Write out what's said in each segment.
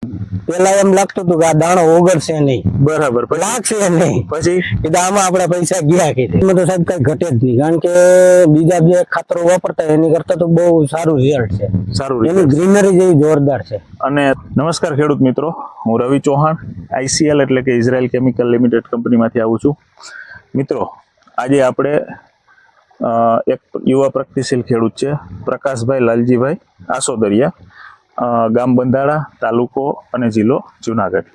પેલા એમ લાગતું હતું કે આ દાણો ઓગળશે નહીં, બરાબર, લાગશે નહીં, પછી કીધું આમાં આપડા પૈસા ગયા કીધું. એમાં તો સાહેબ કઈ ઘટે જ નહીં, કારણ કે બીજા જે ખાતરો વાપરતા એની કરતા તો બહુ સારું રિઝલ્ટ છે. સારું એની ગ્રીનરી જેવી જોરદાર છે. અને નમસ્કાર ખેડૂત મિત્રો, હું રવિ ચૌહાણ ICL એટલે કે ઇઝરાયલ કેમિકલ લિમિટેડ કંપનીમાંથી આવું છું. મિત્રો, આજે આપણે એક યુવા પ્રગતિશીલ ખેડૂત છે પ્રકાશભાઈ લાલજીભાઈ આસોદરિયા, ગામ બંધાળા, તાલુકો અને જિલ્લો જુનાગઢ.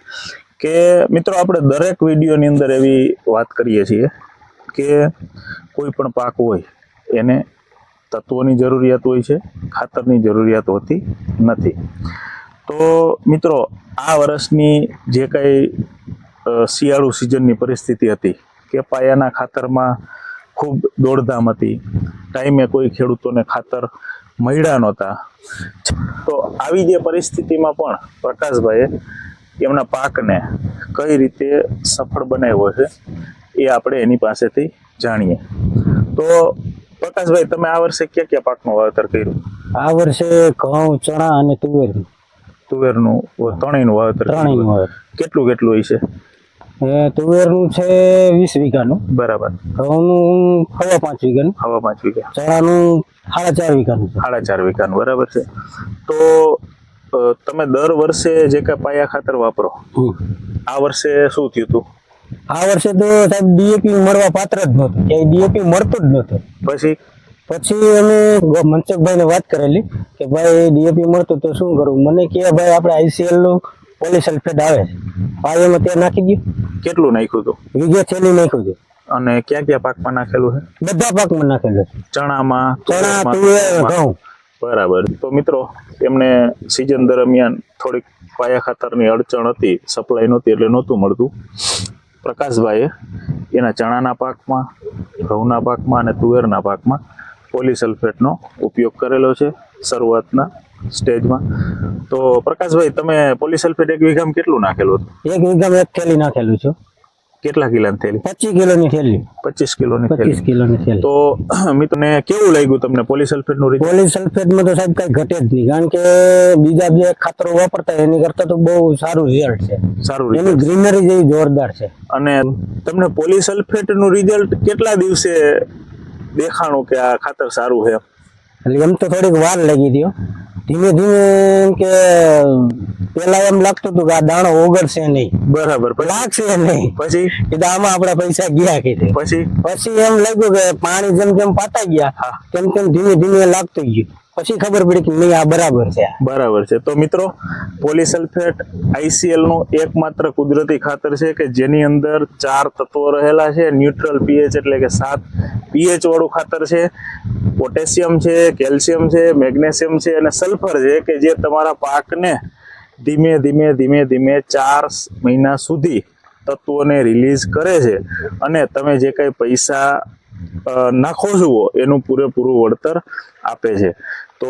કે મિત્રો, આપણે દરેક વિડીયોની અંદર એવી વાત કરીએ છીએ કે કોઈ પણ પાક હોય એને તત્વોની જરૂરિયાત હોય છે, ખાતરની જરૂરિયાત હોતી નથી. તો મિત્રો, આ વર્ષની જે કંઈ શિયાળુ સિઝનની પરિસ્થિતિ હતી કે પાયાના ખાતરમાં ખૂબ દોડધામ હતી, ટાઈમે કોઈ ખેડૂતોને ખાતર મળ્યા નહોતા. તો આવી જે પરિસ્થિતિમાં પણ પ્રકાશભાઈએ એમના પાકને કઈ રીતે સફળ બનાવ્યો છે એ આપણે એની પાસેથી જાણીએ. તો પ્રકાશભાઈ, તમે આ વર્ષે ક્યાં ક્યાં પાકનું વાવેતર કર્યું? આ વર્ષે ઘઉં, ચણા અને તુવેરનું ત્રણેયનું વાવેતર. કેટલું હોય છે? તુવેરનું છે 20 વીઘાનું. બરાબર. ઘઉંનું 5.5 વીઘાનું. 5.5 વીઘા. ચણાનું 4.5 વીઘાનું. 4.5 વીઘાનું. બરાબર છે. તો તમે દર વર્ષે જે કાંઈ પાયા ખાતર વાપરો, આ વર્ષે શું થયું હતું? આ વર્ષે તો સાહેબ ડીએપી મળવા પાત્ર જ નહોતું, ક્યાંય ડીએપી મળતું જ નહોતું. પછી અમે મનસુખભાઈને વાત કરેલી કે ભાઈ ડીએપી મળતું તો શું કરવું. મને કે ભાઈ આપણે ICL નું પોલીસલ્ફેટ આવે છે, પાયામાં ત્યાં નાખી દઉં. કેટલું નાખ્યું હતું? વીઘે થેલી નાખ્યું હતું. અને ક્યાં ક્યાં પાકમાં નાખેલું છે? બધા પાકમાં નાખેલું છે. ચણા, તુવેર, ઘઉં. બરાબર. તો મિત્રો, એમને સિઝન દરમિયાન થોડીક પાયા ખાતરની અડચણ હતી, સપ્લાય નહોતી એટલે નહોતું મળતું. પ્રકાશભાઈએ એના ચણાના પાકમાં, ઘઉંના પાકમાં અને તુવેરના પાકમાં પોલીસલ્ફેટનો ઉપયોગ કરેલો છે શરૂઆતના સ્ટેજમાં. તો પ્રકાશભાઈ, તમે પોલીસલ્ફેટ એક વીઘામાં કેટલું નાખેલું હતું? એક વીઘામાં એક થેલી નાખેલું છે. કેટલા કિલોની થેલી? 25 કિલોની થેલી. 25 કિલોની થેલી. 25 કિલોની થેલી. તો મિત્રને કેવું લાગ્યું તમને પોલીસલ્ફેટનું રિઝલ્ટ? પોલીસલ્ફેટમાં તો સાહેબ કઈ ઘટે જ નહીં, કારણ કે બીજા જે ખાતરો વાપરતા એની કરતા તો બહુ સારું રિઝલ્ટ છે. સારું. એની ગ્રીનરી જેવી જોરદાર છે. અને તમને પોલીસલ્ફેટનું રિઝલ્ટ કેટલા દિવસે દેખાણું કે આ ખાતર સારું છે? એટલે એમ તો થોડીક વાર લાગી હતી. ધીમે ધીમે એમ કે પેલા એમ લાગતું હતું કે આ દાણો ઓગળશે નહીં. બરાબર. લાગશે નહીં, પછી કીધું આમાં આપડા પૈસા ગયા કીધું. પછી એમ લાગ્યું કે પાણી જેમ જેમ પાતા ગયા તેમ તેમ ધીમે ધીમે લાગતું ગયું. પછી ખબર પડી કે નહીં, આ બરાબર છે. બરાબર છે. તો મિત્રો, પોલીસલ્ફેટ ICL નું એકમાત્ર કુદરતી ખાતર છે કે જેની અંદર 4 તત્વો રહેલા છે. ન્યુટ્રલ pH એટલે કે 7 pH વાળું ખાતર છે. પોટેશિયમ છે, કેલ્શિયમ છે, મેગ્નેશિયમ છે અને સલ્ફર છે કે જે તમારા પાકને ધીમે ધીમે 4 મહિના સુધી તત્વોને રિલીઝ કરે છે અને તમે જે કઈ પૈસા નાખો છો એનું પૂરેપૂરું વળતર આપે છે. તો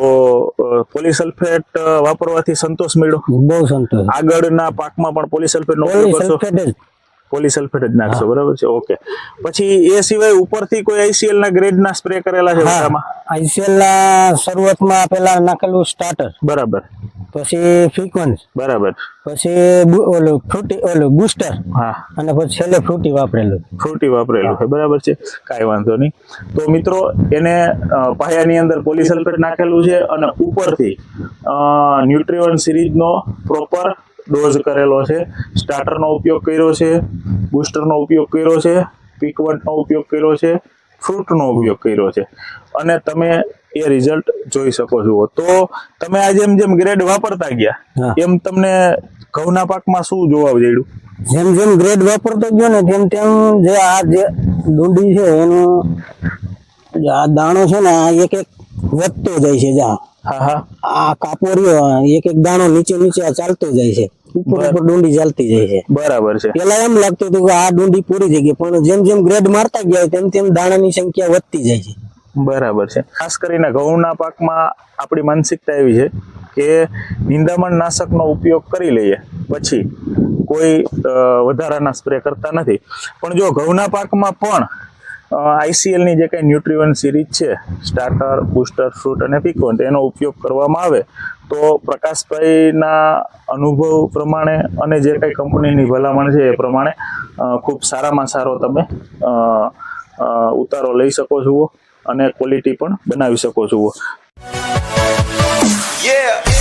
પોલીસલ્ફેટ વાપરવાથી સંતોષ મળ્યો? બહુ સંતોષ. આગળના પાકમાં પણ પોલીસલ્ફેટનો ઉપયોગ કરશો? પોલીસલ્ફેટ જ નાખશો. બરાબર છે. ઓકે. પછી એ સિવાય ઉપરથી કોઈ ICL ના ગ્રેડ ના સ્પ્રે કરેલા છે? ICL ના શરૂઆતમાં પેલા નાખેલું સ્ટાર્ટર. બરાબર. પછી ફ્રીક્વન્સ. બરાબર. પછી ઓલું બૂસ્ટર. અને પછી છેલ્લે ફ્રૂટી વાપરેલું છે. બરાબર છે. કાંઈ વાંધો નહીં. તો મિત્રો, એને પાયાની અંદર પોલીસલ્ફેટ નાખેલું છે અને ઉપરથી ન્યુટ્રીવન સિરીઝનો પ્રોપર ડોઝ કરેલો છે. સ્ટાર્ટરનો ઉપયોગ કર્યો છે, બૂસ્ટરનો ઉપયોગ કર્યો છે, પીકવન્ટનો ઉપયોગ કર્યો છે, ફ્રૂટનો ઉપયોગ કર્યો છે અને તમે એ રિઝલ્ટ જોઈ શકો છો. તો તમે આ જેમ જેમ ગ્રેડ વાપરતા ગયા એમ તમને ઘઉંના પાકમાં શું જોવા મળ્યું? જેમ જેમ ગ્રેડ વાપરતો ગયો ને તેમ તેમ જે આ જે ડુંડી છે એનું આ દાણો છે ને આ એક એક વધતો જાય છે. આ કાપો રહ્યો, એક એક દાણો નીચે ચાલતો જાય છે, ઉપર ડુંડી ચાલતી જાય છે. બરાબર છે. પેલા એમ લાગતું હતું કે આ ડુંડી પૂરી થઈ ગઈ, પણ જેમ જેમ ગ્રેડ મારતા ગયા તેમ તેમ દાણાની સંખ્યા વધતી જાય છે. બરાબર છે. ખાસ કરીને ઘઉંના પાકમાં આપણી માનસિકતા એવી છે કે નિંદામણ નાશકનો ઉપયોગ કરી લઈએ પછી કોઈ વધારાના સ્પ્રે કરતા નથી. પણ જો ઘઉંના પાકમાં પણ ICL ની જે કંઈ ન્યુટ્રીવન સિરીઝ છે, સ્ટાર્ટર, બુસ્ટર, ફ્રૂટ અને પીકોન, એનો ઉપયોગ કરવામાં આવે તો પ્રકાશભાઈના અનુભવ પ્રમાણે અને જે કંઈ કંપનીની ભલામણ છે એ પ્રમાણે ખૂબ સારામાં સારો તમે ઉતારો લઈ શકો છો અને ક્વોલિટી પણ બનાવી શકો છો. Yeah.